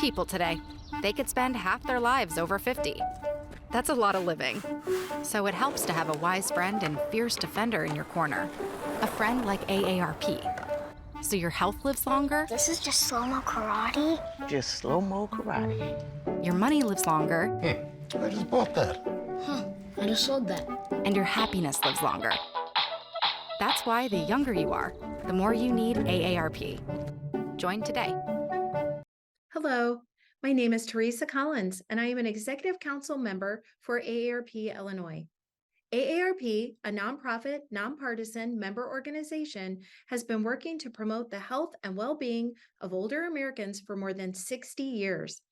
people today. They could spend half their lives over 50. That's a lot of living. So it helps to have a wise friend and fierce defender in your corner. A friend like AARP. So your health lives longer, This is just slow-mo karate? Just slow-mo karate. your money lives longer, I just bought that. I just sold that. and your happiness lives longer. That's why the younger you are, the more you need AARP. Join today. Hello, my name is Teresa Collins, and I am an Executive Council member for AARP Illinois. AARP, a nonprofit, nonpartisan member organization, has been working to promote the health and well-being of older Americans for more than 60 years.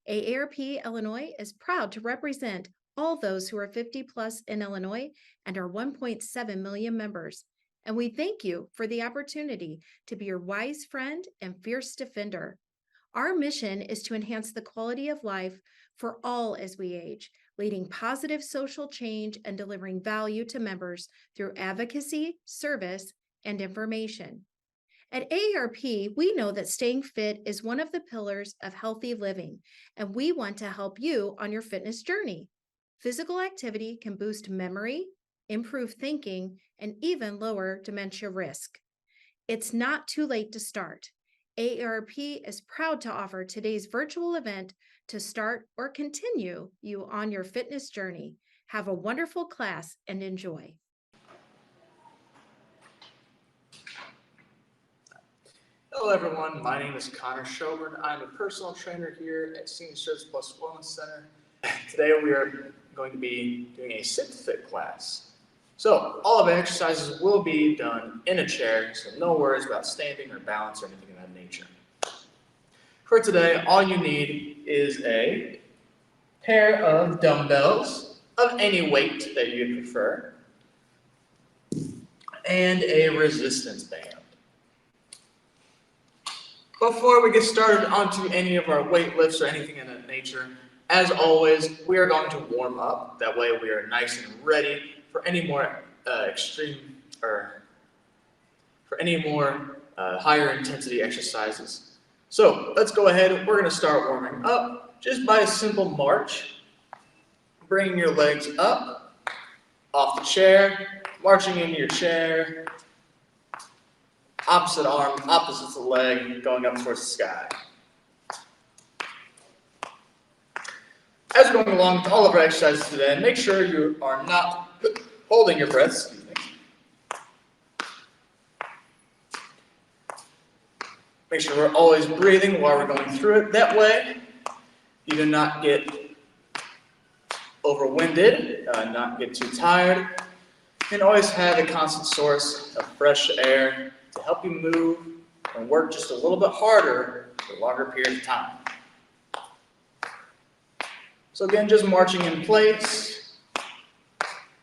AARP Illinois is proud to represent all those who are 50 plus in Illinois and our 1.7 million members. And we thank you for the opportunity to be your wise friend and fierce defender. Our mission is to enhance the quality of life for all as we age, leading positive social change and delivering value to members through advocacy, service, and information. At AARP, we know that staying fit is one of the pillars of healthy living, and we want to help you on your fitness journey. Physical activity can boost memory, improve thinking, and even lower dementia risk. It's not too late to start. AARP is proud to offer today's virtual event to start or continue you on your fitness journey. Have a wonderful class and enjoy. Hello everyone, my name is Connor Schober. I'm a personal trainer here at Senior Service Plus Wellness Center. Today we are going to be doing a sit to fit class. So all of the exercises will be done in a chair, so no worries about standing or balance or anything of that nature. For today, all you need is a pair of dumbbells of any weight that you prefer and a resistance band. Before we get started onto any of our weight lifts or anything of that nature, as always, we are going to warm up. That way we are nice and ready for any more higher intensity exercises. So let's go ahead. We're going to start warming up just by a simple march. Bringing your legs up, off the chair, marching into your chair. Opposite arm, opposite leg, going up towards the sky. As we're going along with all of our exercises today, make sure you are not holding your breath. Excuse me. Make sure we're always breathing while we're going through it. That way, you do not get overwinded, not get too tired, and always have a constant source of fresh air to help you move and work just a little bit harder for a longer period of time. So again, just marching in place.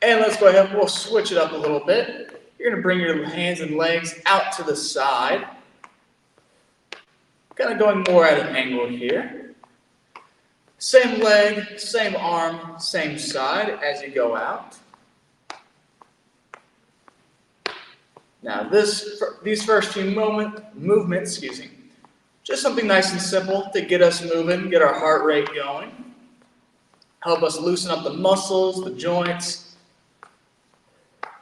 And let's go ahead, we'll switch it up a little bit. You're gonna bring your hands and legs out to the side. Kind of going more at an angle here. Same leg, same arm, same side as you go out. Now these first few movements, just something nice and simple to get us moving, get our heart rate going. Help us loosen up the muscles, the joints.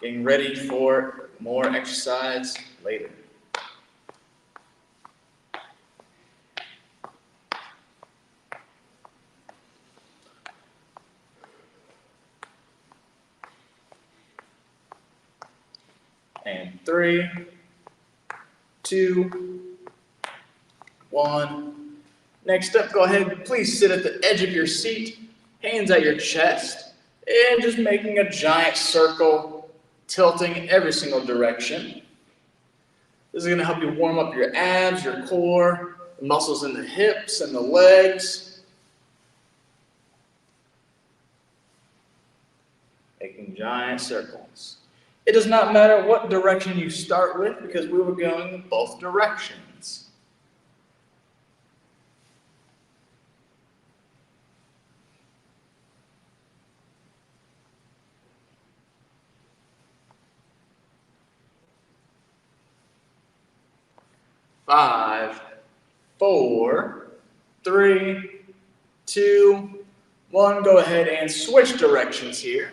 Getting ready for more exercise later. And 3, 2, 1. Next up, go ahead, please sit at the edge of your seat, hands at your chest, and just making a giant circle, tilting every single direction. This is going to help you warm up your abs, your core, the muscles in the hips and the legs. Making giant circles. It does not matter what direction you start with because we were going in both directions. Five, 4, 3, 2, 1. Go ahead and switch directions here.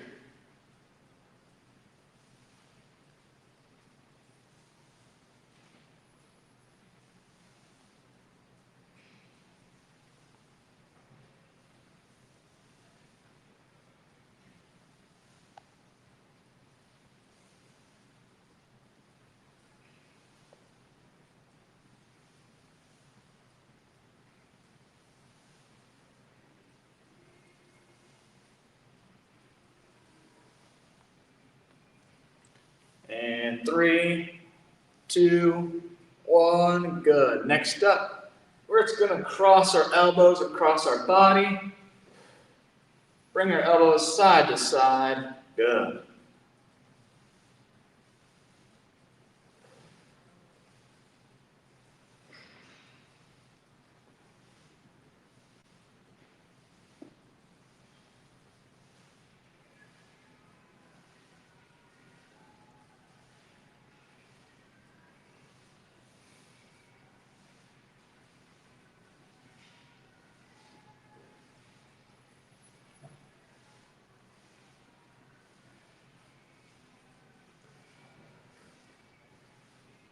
And 3, 2, 1. Good. Next up, we're just going to cross our elbows across our body. Bring our elbows side to side. Good.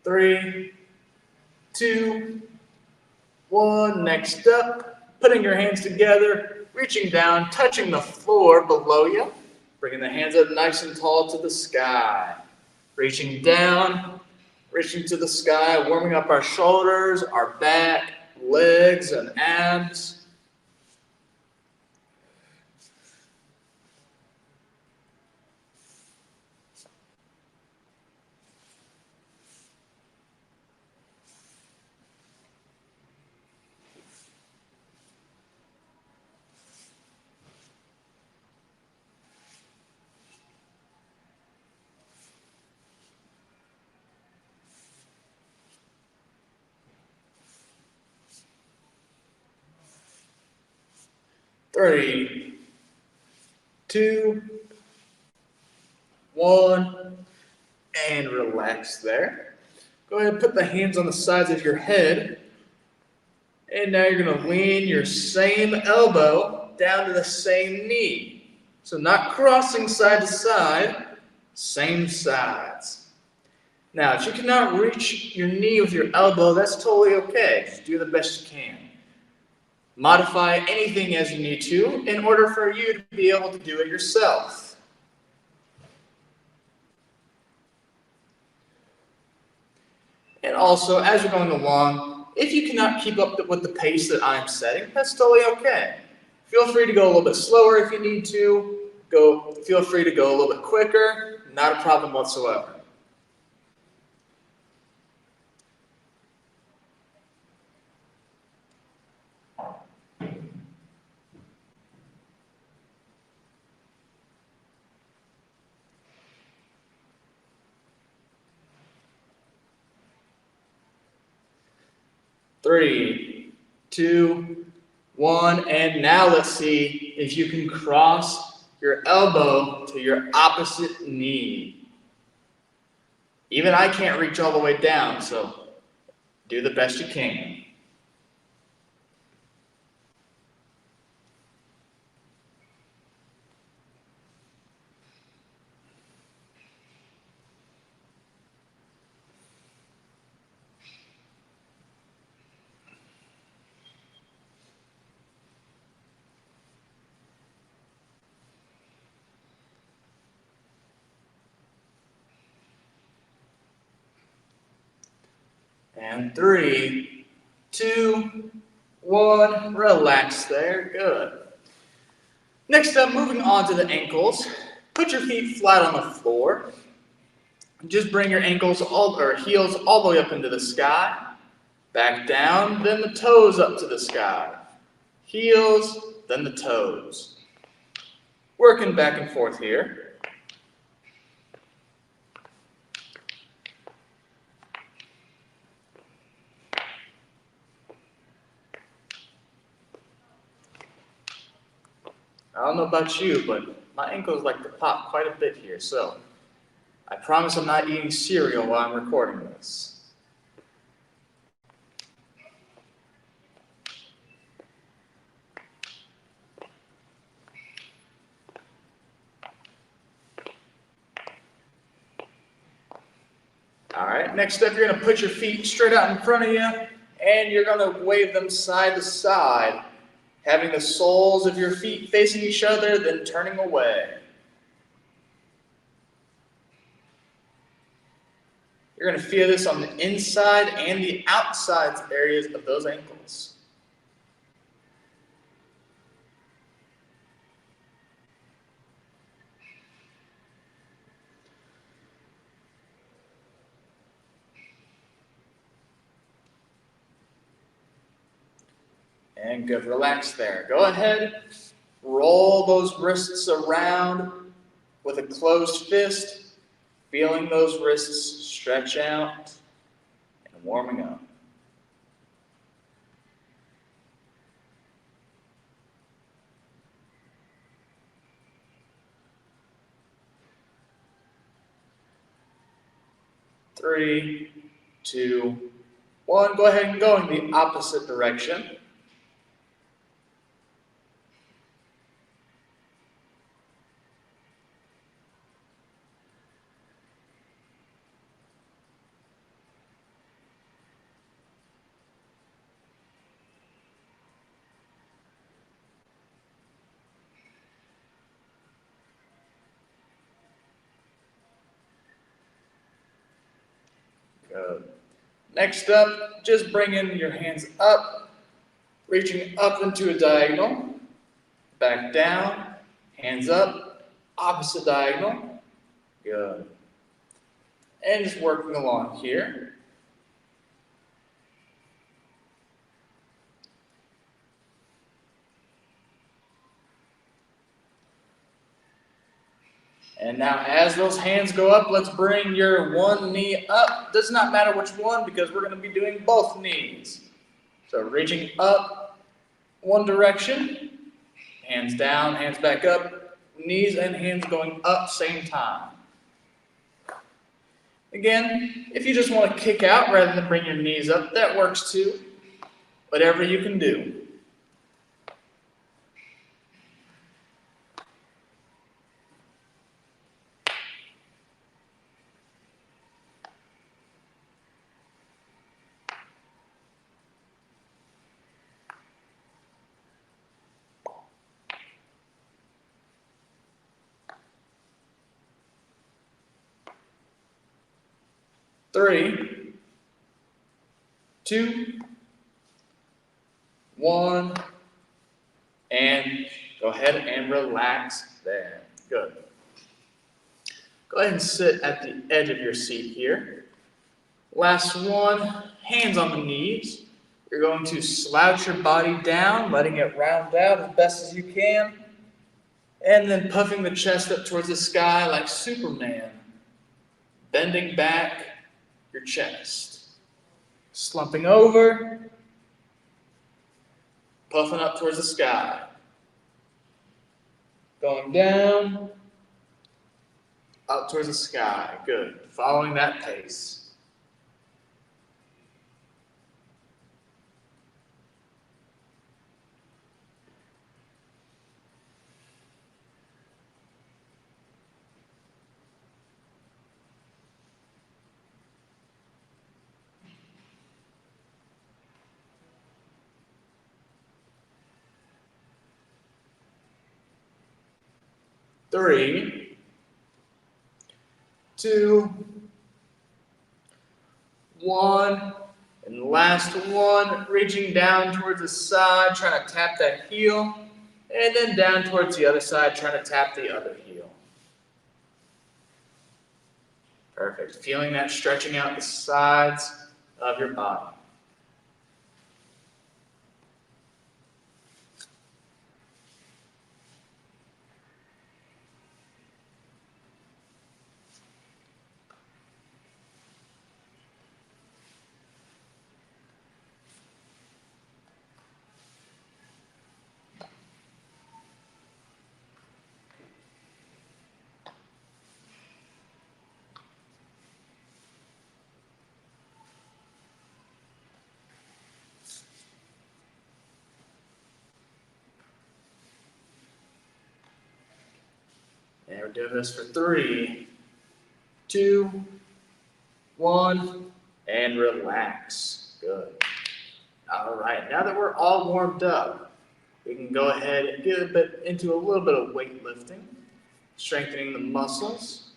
Three, 2, 1. Next up, putting your hands together, reaching down, touching the floor below you, bringing the hands up nice and tall to the sky. Reaching down, reaching to the sky, warming up our shoulders, our back, legs, and abs. Three, 2, 1, and relax there. Go ahead and put the hands on the sides of your head. And now you're going to lean your same elbow down to the same knee. So not crossing side to side, same sides. Now, if you cannot reach your knee with your elbow, that's totally okay. Just do the best you can. Modify anything as you need to in order for you to be able to do it yourself. And also, as you're going along, if you cannot keep up with the pace that I'm setting, that's totally okay. Feel free to go a little bit slower if you need to. Feel free to go a little bit quicker. Not a problem whatsoever. Three, 2, 1, and now let's see if you can cross your elbow to your opposite knee. Even I can't reach all the way down, so do the best you can. And 3, 2, 1, relax there, good. Next up, moving on to the ankles. Put your feet flat on the floor. Just bring your heels all the way up into the sky. Back down, then the toes up to the sky. Heels, then the toes. Working back and forth here. I don't know about you, but my ankles like to pop quite a bit here, so I promise I'm not eating cereal while I'm recording this. right, next up, you're gonna put your feet straight out in front of you, and you're gonna wave them side to side, having the soles of your feet facing each other, then turning away. You're gonna feel this on the inside and the outside areas of those ankles. And good, relax there. Go ahead, roll those wrists around with a closed fist, feeling those wrists stretch out and warming up. Three, two, one. Go ahead and go in the opposite direction. Good. Next up, just bringing your hands up, reaching up into a diagonal, back down, hands up, opposite diagonal. Good. And just working along here. And now as those hands go up, let's bring your one knee up. Does not matter which one because we're going to be doing both knees. So reaching up one direction, hands down, hands back up, knees and hands going up same time. Again, if you just want to kick out rather than bring your knees up, that works too. Whatever you can do. Three, two, one, and go ahead and relax there. Good. Go ahead and sit at the edge of your seat here. Last one, hands on the knees. You're going to slouch your body down, letting it round out as best as you can, and then puffing the chest up towards the sky like Superman, bending back your chest, slumping over, puffing up towards the sky, going down, up towards the sky. Good. Following that pace. Three, two, one, and last one, reaching down towards the side, trying to tap that heel, and then down towards the other side, trying to tap the other heel. Perfect. Feeling that stretching out the sides of your body. And we're doing this for 3, 2, 1, and relax. Good. All right, now that we're all warmed up, we can go ahead and get into a little bit of weightlifting, strengthening the muscles.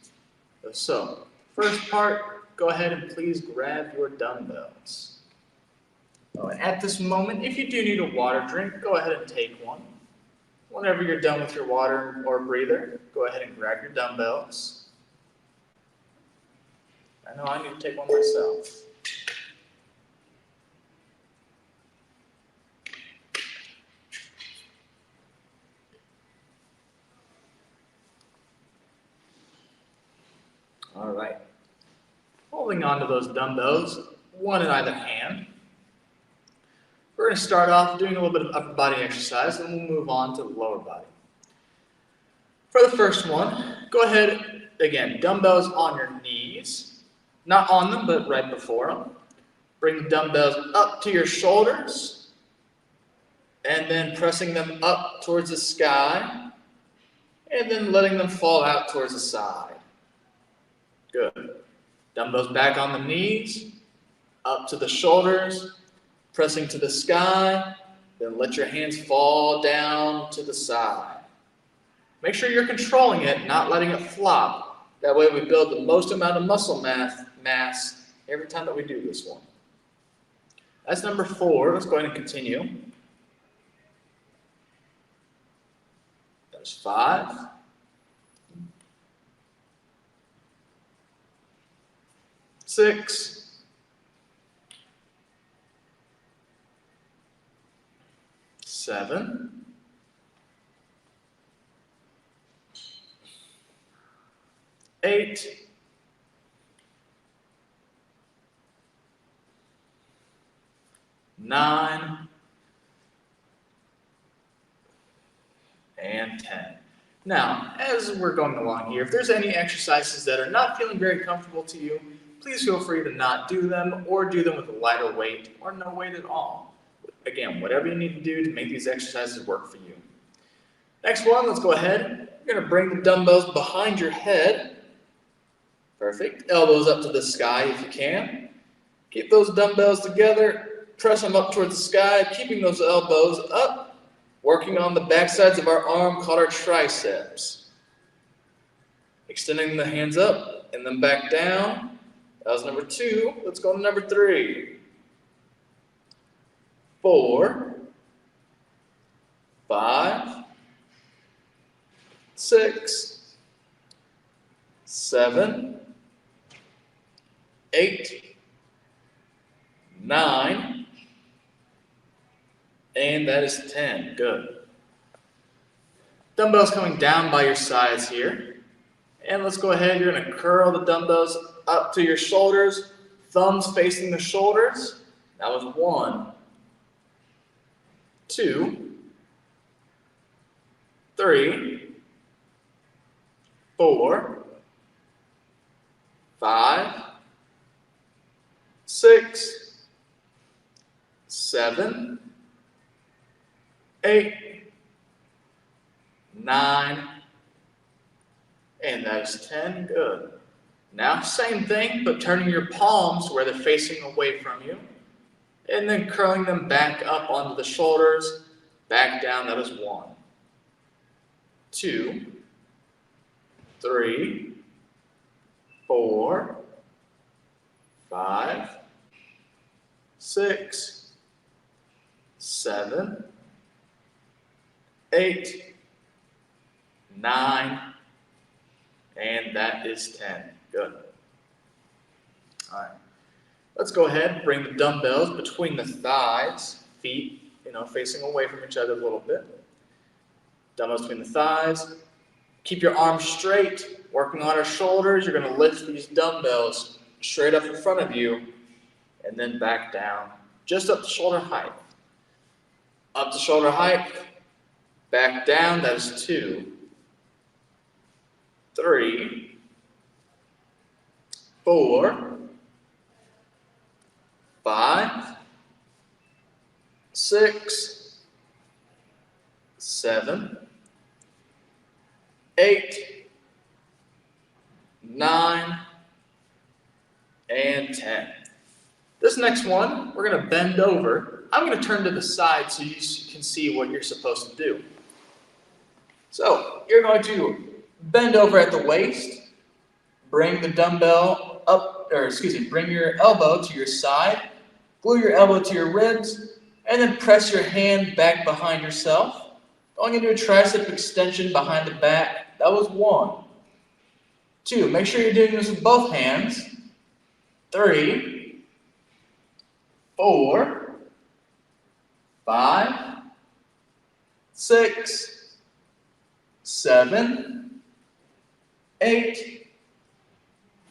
So, first part, go ahead and please grab your dumbbells. Oh, and at this moment, if you do need a water drink, go ahead and take one. Whenever you're done with your water or breather, go ahead and grab your dumbbells. I know I need to take one myself. All right. Holding on to those dumbbells, one in either hand. We're going to start off doing a little bit of upper body exercise, and we'll move on to the lower body. For the first one, go ahead, again, dumbbells on your knees. Not on them, but right before them. Bring the dumbbells up to your shoulders, and then pressing them up towards the sky, and then letting them fall out towards the side. Good. Dumbbells back on the knees, up to the shoulders, pressing to the sky, then let your hands fall down to the side. Make sure you're controlling it, not letting it flop. That way we build the most amount of muscle mass every time that we do this one. That's number 4. Let's go ahead and continue. There's 5. 6. 7. 8. 9. And 10. Now, as we're going along here, if there's any exercises that are not feeling very comfortable to you, please feel free to not do them or do them with a lighter weight or no weight at all. Again, whatever you need to do to make these exercises work for you. Next one, let's go ahead. You're going to bring the dumbbells behind your head. Perfect. Elbows up to the sky if you can. Keep those dumbbells together. Press them up towards the sky, keeping those elbows up. Working on the back sides of our arm called our triceps. Extending the hands up and then back down. That was number 2. Let's go to number 3. 4. 5. 6. 7. 8. 9. And that is 10. Good. Dumbbells coming down by your sides here. And let's go ahead. You're going to curl the dumbbells up to your shoulders. Thumbs facing the shoulders. That was 1. 2. 3. 4. 5. 6. 7. 8. 9. And that is 10. Good. Now, same thing, but turning your palms where they're facing away from you. And then curling them back up onto the shoulders. Back down. That is 1. 2. 3. 4. 5. 6. 7. 8. 9. And that is 10. Good. All right. Let's go ahead and bring the dumbbells between the thighs, feet, facing away from each other a little bit. Dumbbells between the thighs. Keep your arms straight, working on our shoulders. You're going to lift these dumbbells straight up in front of you and then back down, just up to shoulder height. Up to shoulder height, back down, that is 2. 3. 4. 5. 6. 7. 8. 9. and 10. This next one, we're going to bend over. I'm going to turn to the side so you can see what you're supposed to do. So you're going to bend over at the waist, bring the dumbbell up, bring your elbow to your side, glue your elbow to your ribs, and then press your hand back behind yourself. Going into a tricep extension behind the back. That was 1. 2, make sure you're doing this with both hands. 3, 4, 5, 6, 7, 8,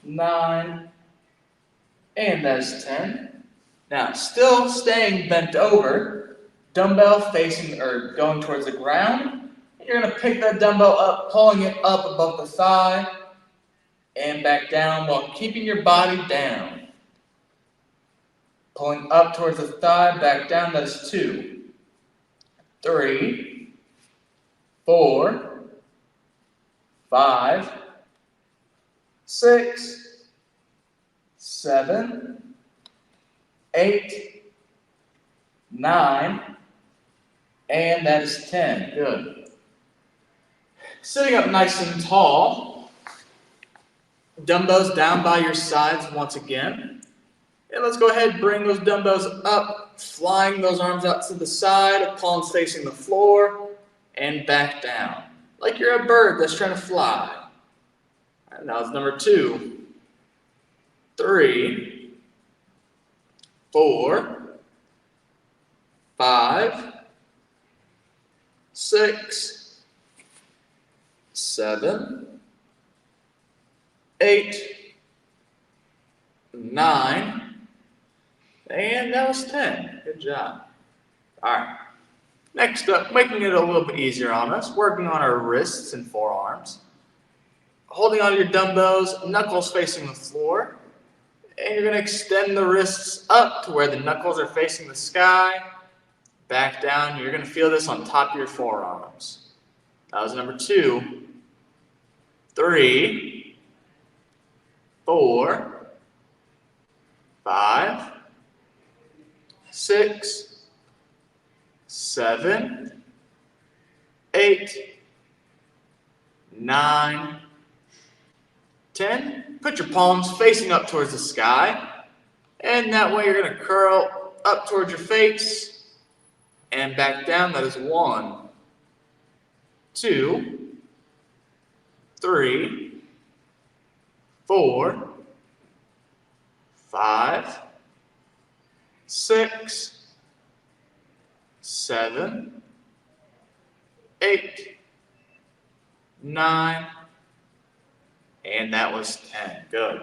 9, and that's 10. Now, still staying bent over, dumbbell facing or going towards the ground. You're going to pick that dumbbell up, pulling it up above the thigh and back down while keeping your body down. Pulling up towards the thigh, back down, that's 2, 3, 4, 5, 6, 7, 8, 9, and that is 10. Good. Sitting up nice and tall, dumbbells down by your sides once again. And let's go ahead and bring those dumbbells up, flying those arms out to the side, palms facing the floor, and back down. Like you're a bird that's trying to fly. And now it's number 2, 3, 4, 5, 6, 7, 8, 9, and that was 10. Good job. All right. Next up, making it a little bit easier on us, working on our wrists and forearms. Holding on to your dumbbells, knuckles facing the floor. And you're going to extend the wrists up to where the knuckles are facing the sky. Back down. You're going to feel this on top of your forearms. That was number 2, 3, 4, 5, 6, 7, 8, 9, 10. Put your palms facing up towards the sky. And that way you're going to curl up towards your face and back down. That is 1, 2, 3, 4, 5, 6, 7, 8, 9, and that was 10. Good.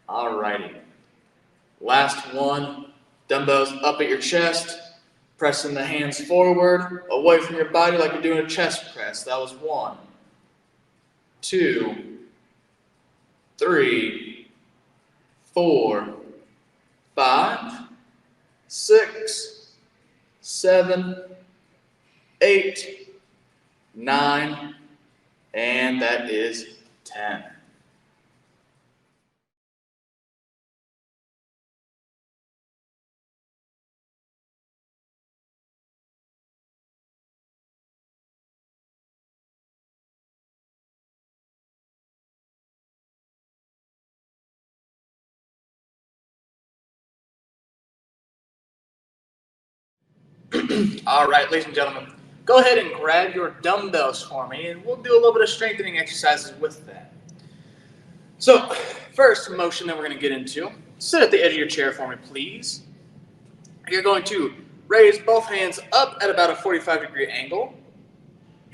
Alrighty. Last one. Dumbbells up at your chest, pressing the hands forward, away from your body like you're doing a chest press. That was 1, 2, 3, 4, 5, 6, 7, 8, 9, and that is 10. All right, ladies and gentlemen, go ahead and grab your dumbbells for me, and we'll do a little bit of strengthening exercises with that. So, first motion that we're going to get into, sit at the edge of your chair for me, please. You're going to raise both hands up at about a 45-degree angle,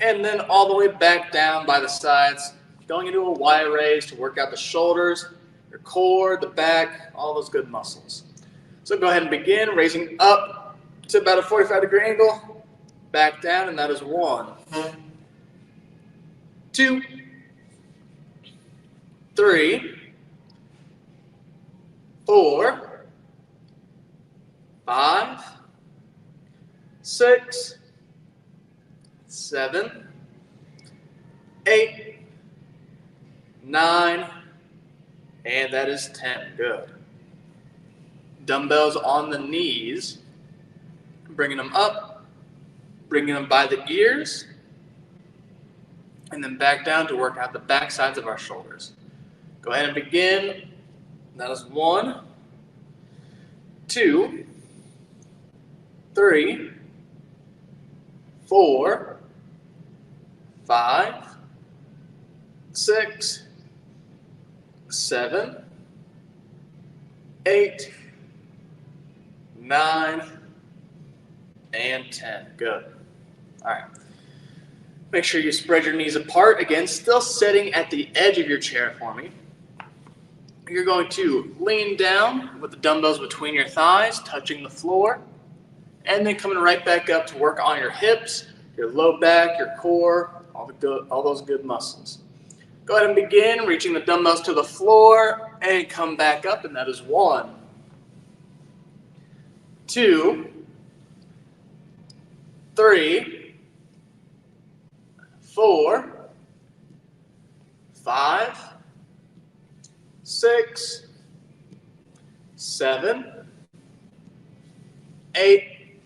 and then all the way back down by the sides, going into a Y raise to work out the shoulders, your core, the back, all those good muscles. So go ahead and begin raising up to about a 45-degree angle, back down, and that is 1, 2, 3, 4, 5, 6, 7, 8, 9, And that is 10. Good. Dumbbells on the knees, bringing them up, bringing them by the ears, and then back down to work out the back sides of our shoulders. Go ahead and begin. That is 1, 2, 3, 4, 5, 6, 7, 8, 9, and 10. Good. All right. Make sure you spread your knees apart. Again, still sitting at the edge of your chair for me. You're going to lean down with the dumbbells between your thighs, touching the floor, and then coming right back up to work on your hips, your low back, your core, all those good muscles. Go ahead and begin reaching the dumbbells to the floor and come back up, and that is 1, 2, 3, 4, 5, 6, 7, 8,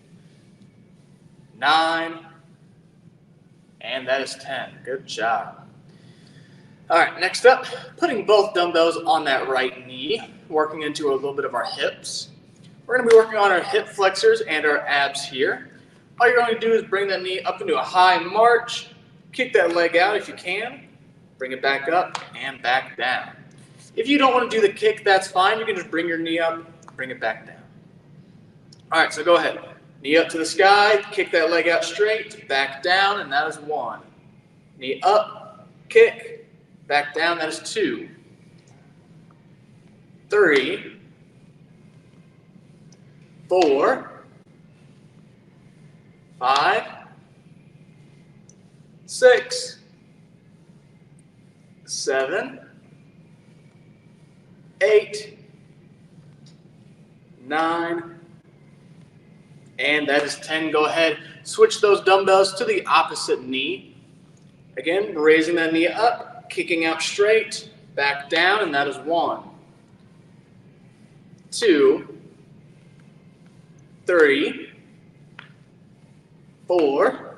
9, and that is 10. Good job. All right, next up, putting both dumbbells on that right knee, working into a little bit of our hips. We're going to be working on our hip flexors and our abs here. All you're going to do is bring that knee up into a high march, kick that leg out if you can, bring it back up and back down. If you don't want to do the kick, that's fine. You can just bring your knee up, bring it back down. All right, so go ahead. Knee up to the sky, kick that leg out straight, back down, and that is 1. Knee up, kick, back down, that is 2, 3, 4, 5, 6, 7, 8, 9, and that is 10. Go ahead, switch those dumbbells to the opposite knee. Again, raising that knee up, kicking out straight, back down, and that is 1, 2, 3, 4,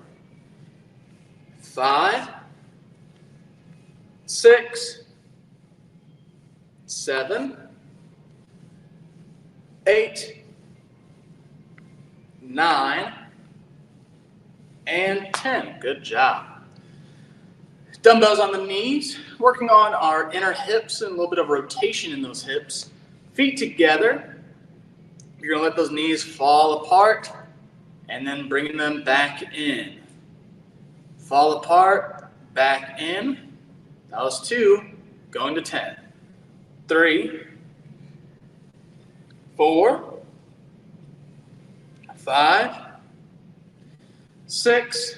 5, 6, 7, 8, 9, and 10. Good job. Dumbbells on the knees, working on our inner hips and a little bit of rotation in those hips. Feet together. You're going to let those knees fall apart and then bringing them back in. Fall apart, back in. That was 2, going to 10. 3, 4, 5, 6,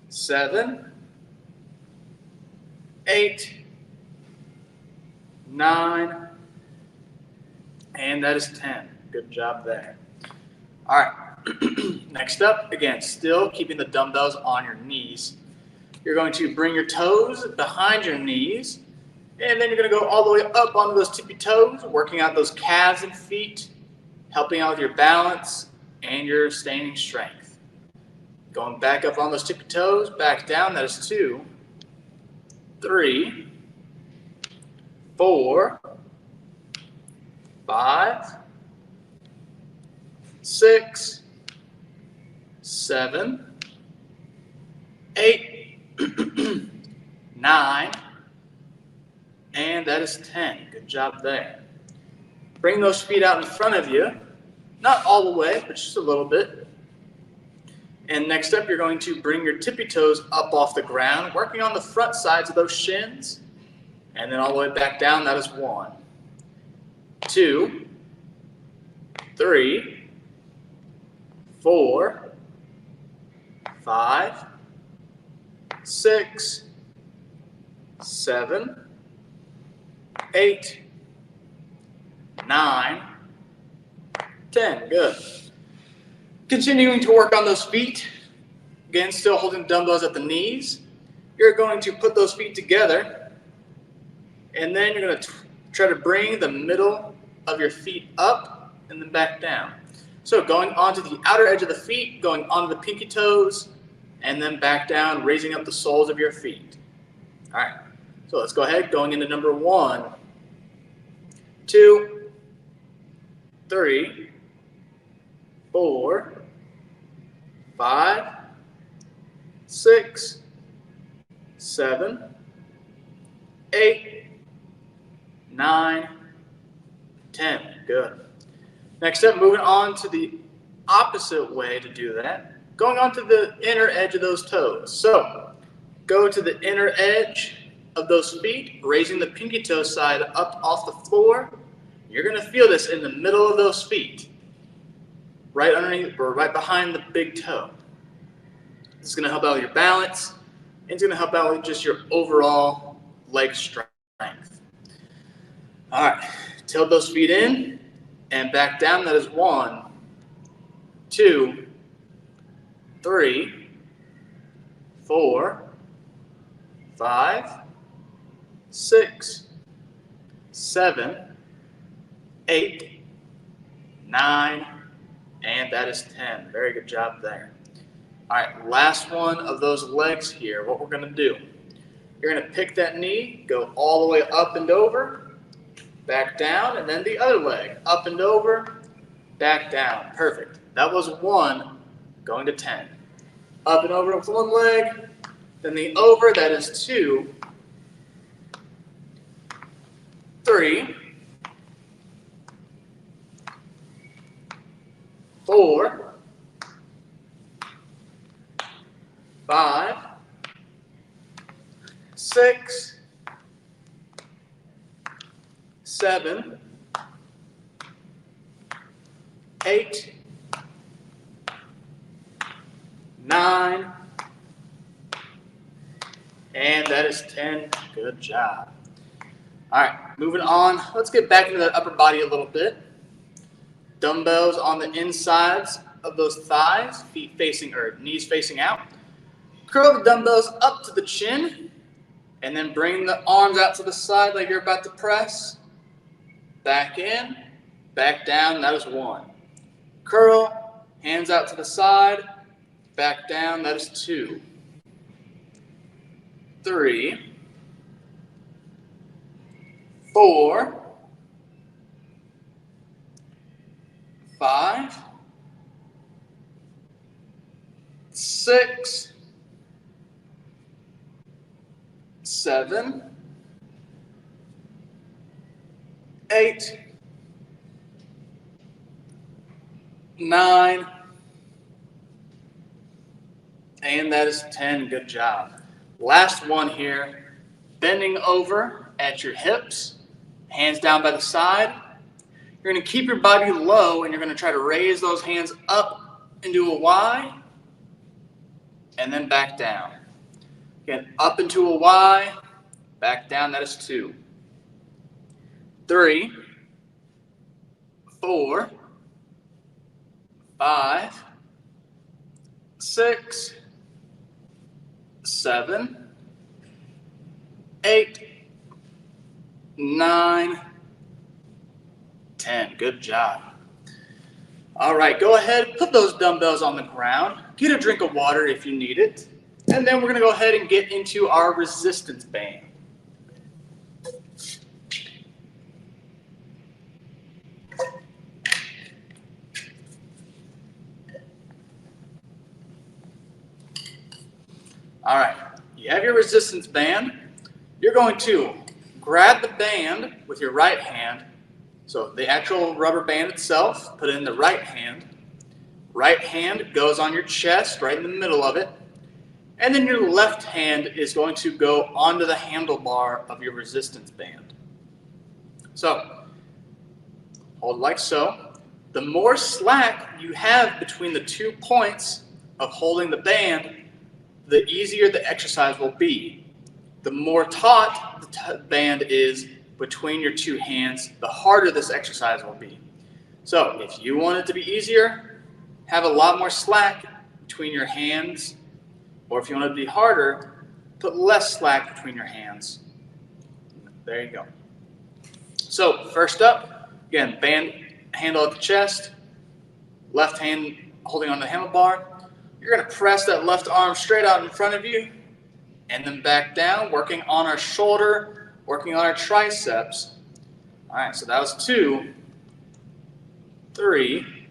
7, 8, 9, and that is 10. Good job there. All right. Next up, again, still keeping the dumbbells on your knees. You're going to bring your toes behind your knees, and then you're going to go all the way up onto those tippy toes, working out those calves and feet, helping out with your balance and your standing strength. Going back up on those tippy toes, back down, that is 2, 3, 4, 5, 6, 7, 8, 9, and that is 10. Good job there. Bring those feet out in front of you. Not all the way, but just a little bit. And next up, you're going to bring your tippy toes up off the ground, working on the front sides of those shins. And then all the way back down, that is 1, 2, 3, 4, 5, 6, 7, 8, 9, 10. Good. Continuing to work on those feet. Again, still holding dumbbells at the knees. You're going to put those feet together And then you're going to try to bring the middle of your feet up and then back down. So going onto the outer edge of the feet, going onto the pinky toes, and then back down, raising up the soles of your feet. All right, so let's go ahead, going into number 1, 2, 3, 4, 5, 6, 7, 8, 9, 10. Good. Next up, moving on to the opposite way to do that, going on to the inner edge of those toes. So go to the inner edge of those feet, raising the pinky toe side up off the floor. You're going to feel this in the middle of those feet, right underneath or right behind the big toe. This is going to help out with your balance, and it's going to help out with just your overall leg strength. All right, tilt those feet in and back down. That is 1, 2, 3, 4, 5, 6, 7, 8, 9, and that is 10. Very good job there. All right, last one of those legs here. What we're going to do, you're going to pick that knee, go all the way up and over, back down, and then the other leg, up and over, back down. Perfect. That was 1 going to 10. Up and over with one leg, then the over, that is 2, 3, 4, 5, 6, 7, 8, 9, and that is 10. Good job. All right, moving on. Let's get back into the upper body a little bit. Dumbbells on the insides of those thighs, feet facing or knees facing out. Curl the dumbbells up to the chin, and then bring the arms out to the side like you're about to press. Back in, back down, that is 1. Curl, hands out to the side, back down, that is 2. 3, 4, 5, 6, 7, 8, 9, and that is 10. Good job. Last one here, bending over at your hips, hands down by the side. You're going to keep your body low, and you're going to try to raise those hands up into a Y, and then back down. Again, up into a Y, back down, that is 2. 3, 4, 5, 6, 7, 8, 9, 10. Good job. All right, go ahead, put those dumbbells on the ground. Get a drink of water if you need it. And then we're going to go ahead and get into our resistance band. All right, you have your resistance band. You're going to grab the band with your right hand. So the actual rubber band itself, put it in the right hand. Right hand goes on your chest, right in the middle of it. And then your left hand is going to go onto the handlebar of your resistance band. So, hold like so. The more slack you have between the 2 points of holding the band, the easier the exercise will be. The more taut the band is between your 2 hands, the harder this exercise will be. So if you want it to be easier, have a lot more slack between your hands, or if you want it to be harder, put less slack between your hands. There you go. So first up, again, band handle at the chest, left hand holding on the handlebar. You're going to press that left arm straight out in front of you and then back down, working on our shoulder, working on our triceps. All right, so that was 2, 3,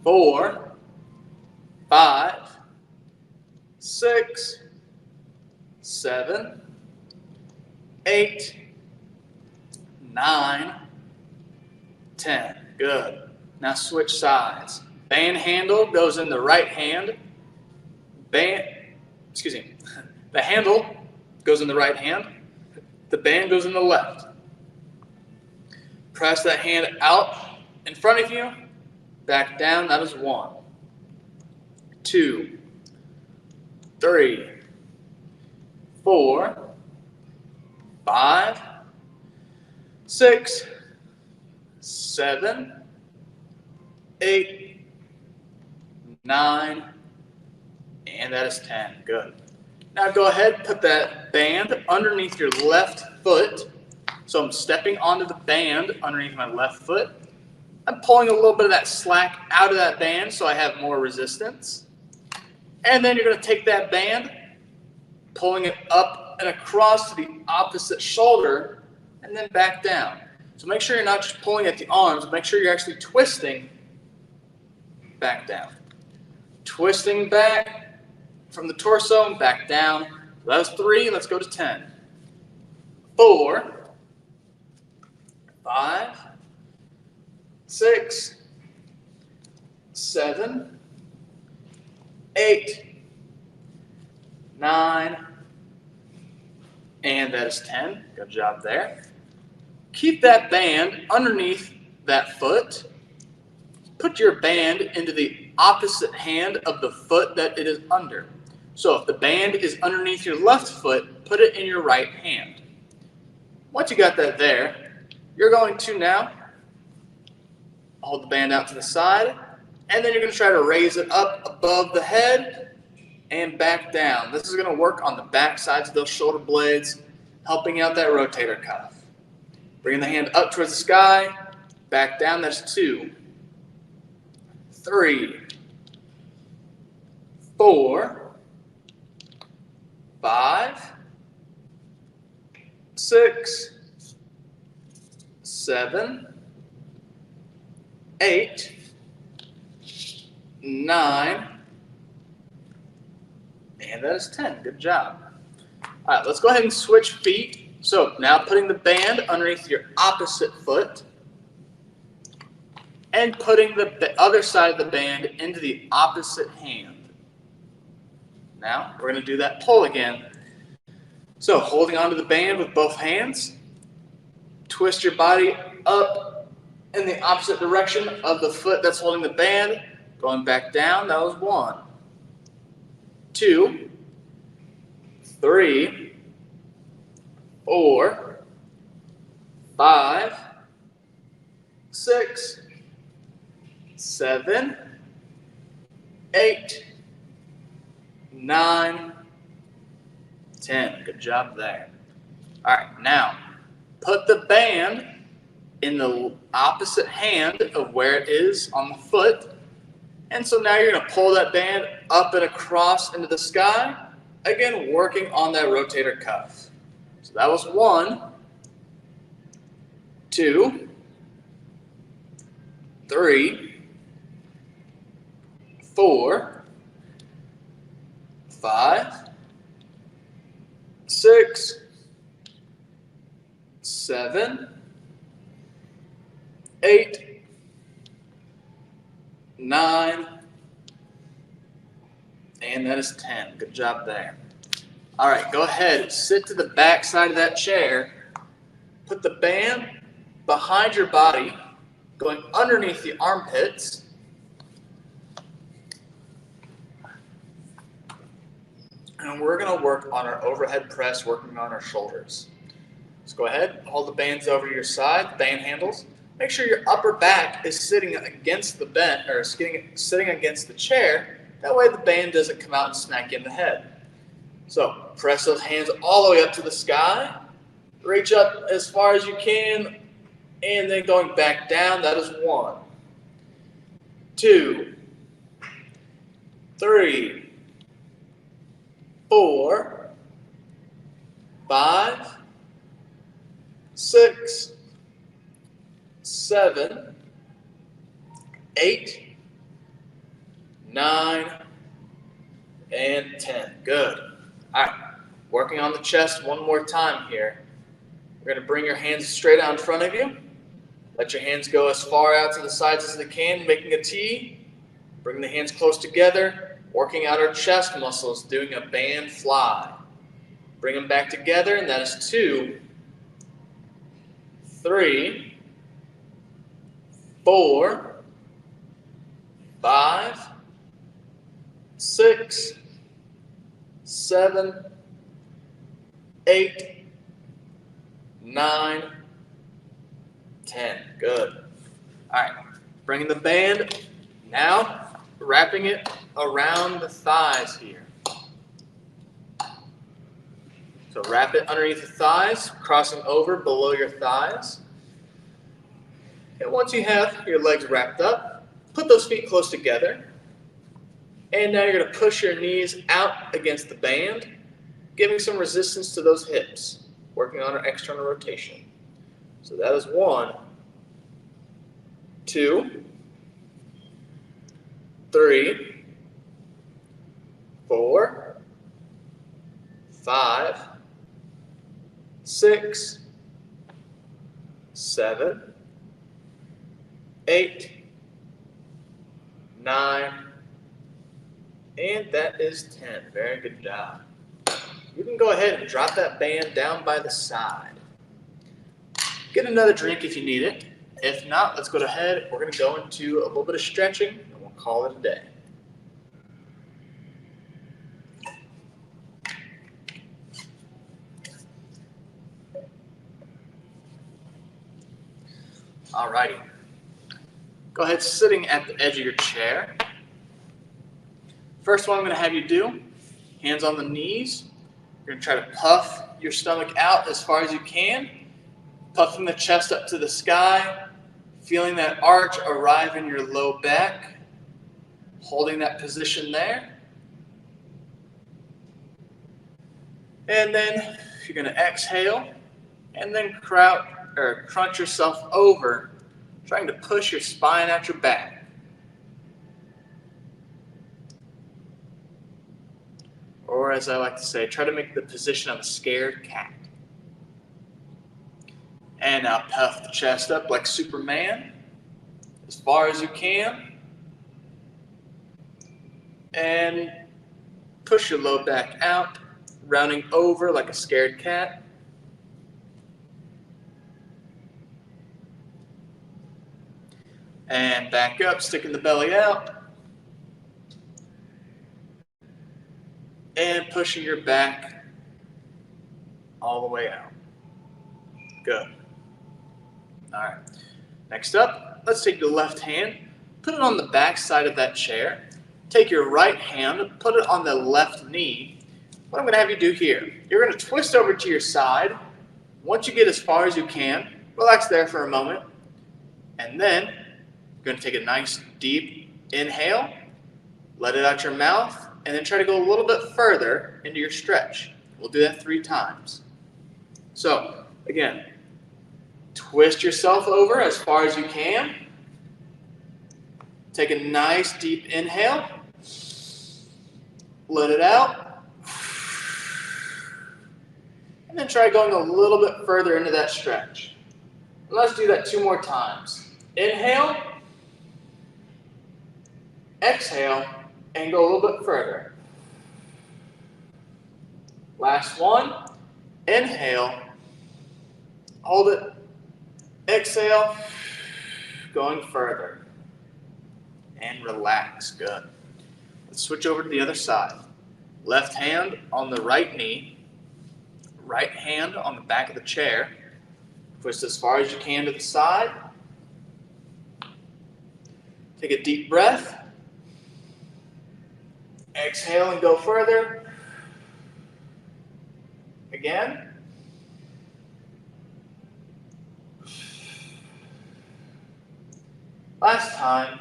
4, 5, 6, 7, 8, 9, 10. Good. Now switch sides. Band handle goes in the right hand. The handle goes in the right hand. The band goes in the left. Press that hand out in front of you. Back down. That is 1, 2, 3, 4, 5, 6, 7, 8, 9, and that is 10. Good. Now go ahead, put that band underneath your left foot. So I'm stepping onto the band underneath my left foot. I'm pulling a little bit of that slack out of that band so I have more resistance. And then you're going to take that band, pulling it up and across to the opposite shoulder, and then back down. So make sure you're not just pulling at the arms, make sure you're actually twisting back down. Twisting back from the torso and back down. So that was 3, let's go to 10. 4, 5, 6, 7, 8, 9, and that is 10. Good job there. Keep that band underneath that foot. Put your band into the opposite hand of the foot that it is under. So if the band is underneath your left foot, put it in your right hand. Once you got that there, you're going to now hold the band out to the side, and then you're going to try to raise it up above the head and back down. This is going to work on the back sides of those shoulder blades, helping out that rotator cuff. Bringing the hand up towards the sky, back down, that's 2, 3, 4, 5, 6, 7, 8, 9, and that is 10. Good job. All right, let's go ahead and switch feet. So now putting the band underneath your opposite foot and putting the other side of the band into the opposite hand. Now we're going to do that pull again. So holding onto the band with both hands, twist your body up in the opposite direction of the foot that's holding the band, going back down. That was 1, 2, 3, 4, 5, 6, 7, 8, 9, 10. Good job there. All right, now put the band in the opposite hand of where it is on the foot. And so now you're going to pull that band up and across into the sky. Again, working on that rotator cuff. So that was 1, 2, 3, 4, 5, 6, 7, 8, 9, and that is 10. Good job there. All right, go ahead. Sit to the back side of that chair. Put the band behind your body, going underneath the armpits. And we're going to work on our overhead press, working on our shoulders. So go ahead, hold the bands over your side, band handles. Make sure your upper back is sitting against the bend, or sitting against the chair. That way the band doesn't come out and smack you in the head. So press those hands all the way up to the sky. Reach up as far as you can, and then going back down. That is 1, 2, 3, 4, 5, 6, 7, 8, 9, and 10. Good. All right. Working on the chest one more time here. We're going to bring your hands straight out in front of you. Let your hands go as far out to the sides as they can, making a T. Bring the hands close together, working out our chest muscles, doing a band fly. Bring them back together, and that is 2, 3, 4, 5, 6, 7, 8, 9, 10. Good. All right. Bringing the band, now wrapping it around the thighs here. So wrap it underneath the thighs, crossing over below your thighs. And once you have your legs wrapped up, put those feet close together. And now you're going to push your knees out against the band, giving some resistance to those hips, working on our external rotation. So that is 1, 2, 3, 4, 5, 6, 7, 8, 9, and that is 10. Very good job. You can go ahead and drop that band down by the side. Get another drink if you need it. If not, let's go ahead. We're going to go into a little bit of stretching, and we'll call it a day. Alrighty. Go ahead, sitting at the edge of your chair. First one I'm going to have you do, hands on the knees. You're going to try to puff your stomach out as far as you can, puffing the chest up to the sky, feeling that arch arrive in your low back, holding that position there. And then you're going to exhale and then crunch yourself over, trying to push your spine out your back. Or as I like to say, try to make the position of a scared cat. And now puff the chest up like Superman, as far as you can. And push your low back out, rounding over like a scared cat. And back up, sticking the belly out. And pushing your back all the way out. Good. All right. Next up, let's take your left hand, put it on the back side of that chair. Take your right hand, put it on the left knee. What I'm going to have you do here, you're going to twist over to your side. Once you get as far as you can, relax there for a moment. And then you're going to take a nice deep inhale, let it out your mouth, and then try to go a little bit further into your stretch. We'll do that 3 times. So, again, twist yourself over as far as you can. Take a nice deep inhale. Let it out. And then try going a little bit further into that stretch. Let's do that 2 more times. Inhale. Exhale. And go a little bit further. Last one. Inhale. Hold it. Exhale. Going further. And relax. Good. Let's switch over to the other side. Left hand on the right knee. Right hand on the back of the chair. Twist as far as you can to the side. Take a deep breath. Exhale and go further. Again. time.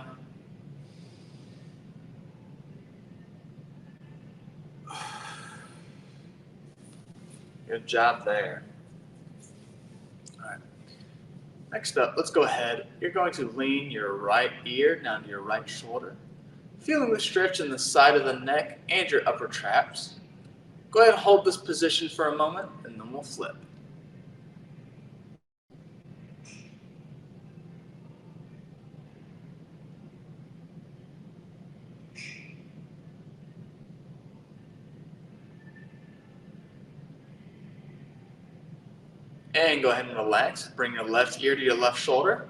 Good job there. All right. Next up, let's go ahead. You're going to lean your right ear down to your right shoulder, feeling the stretch in the side of the neck and your upper traps. Go ahead and hold this position for a moment, and then we'll flip. And go ahead and relax. Bring your left ear to your left shoulder.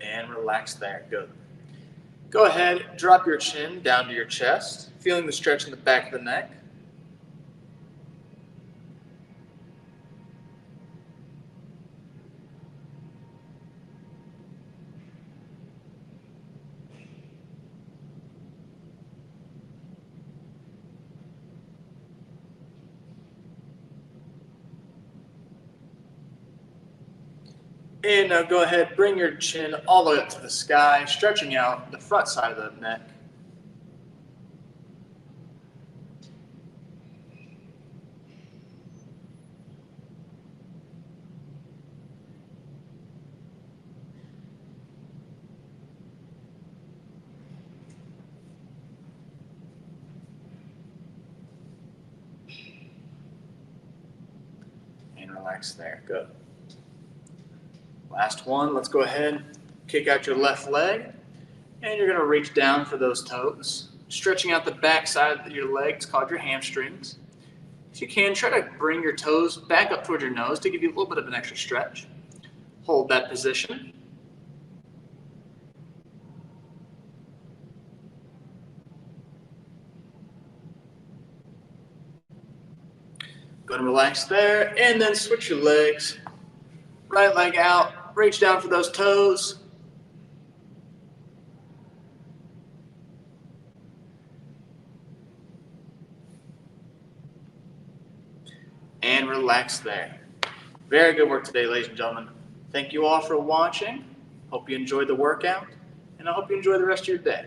And relax there. Good. Go ahead, drop your chin down to your chest, feeling the stretch in the back of the neck. And now go ahead, bring your chin all the way up to the sky, stretching out the front side of the neck. And relax there. Good. Last one, let's go ahead, kick out your left leg, and you're going to reach down for those toes, stretching out the back side of your legs called your hamstrings. If you can, try to bring your toes back up towards your nose to give you a little bit of an extra stretch. Hold that position. Go ahead and relax there, and then switch your legs. Right leg out. Reach down for those toes. And relax there. Very good work today, ladies and gentlemen. Thank you all for watching. Hope you enjoyed the workout, and I hope you enjoy the rest of your day.